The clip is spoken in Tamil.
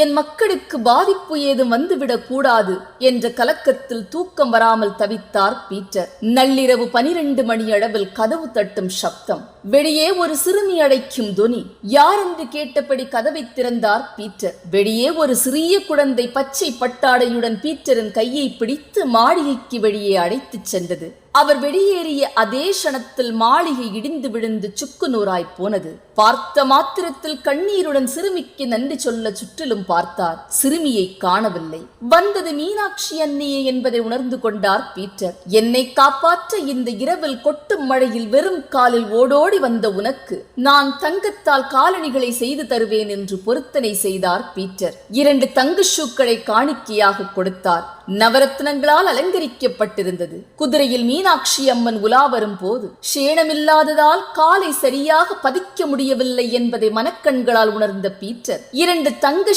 என் மக்களுக்கு பாதிப்பு ஏதும் வந்துவிடக் கூடாது என்ற கலக்கத்தில் தூக்கம் வராமல் தவித்தார் பீட்டர். நள்ளிரவு 12 மணி அளவில் கதவு தட்டும் சப்தம், வெளியே ஒரு சிறுமி அழைக்கும் தொனி. யார் என்று கேட்டபடி கதவை திறந்தார் பீட்டர். வெளியே ஒரு சிறிய குழந்தை பச்சை பட்டாடையுடன் பீட்டரின் கையை பிடித்து மாளிகைக்கு வெளியே அழைத்துச் சென்றது. அவர் வெளியேறிய அதே க்ஷணத்தில் மாளிகை இடிந்து விழுந்து சுக்கு நூறாய் போனது. பார்த்த மாத்திரத்தில் கண்ணீருடன் சிறுமிக்கு நன்றி சொல்ல சுற்றிலும் பார்த்தார். சிறுமியை காணவில்லை. வந்தது மீனாட்சி அன்னையே என்பதை உணர்ந்து கொண்டார் பீட்டர். என்னை காப்பாற்ற இந்த இரவில் கொட்டும் மழையில் வெறும் காலில் ஓடோடி வந்த உனக்கு நான் தங்கத்தால் காலணிகளை செய்து தருவேன் என்று பொருத்தனை செய்தார் பீட்டர். 2 தங்க ஷூக்களை காணிக்கையாக கொடுத்தார். நவரத்னங்களால் அலங்கரிக்கப்பட்டிருந்தது. குதிரையில் மீனாட்சி அம்மன் உலா வரும் போது சேணமில்லாததால் காலை சரியாக பதிக்க முடியவில்லை என்பதை மனக்கண்களால் உணர்ந்த பீட்டர் 2 தங்க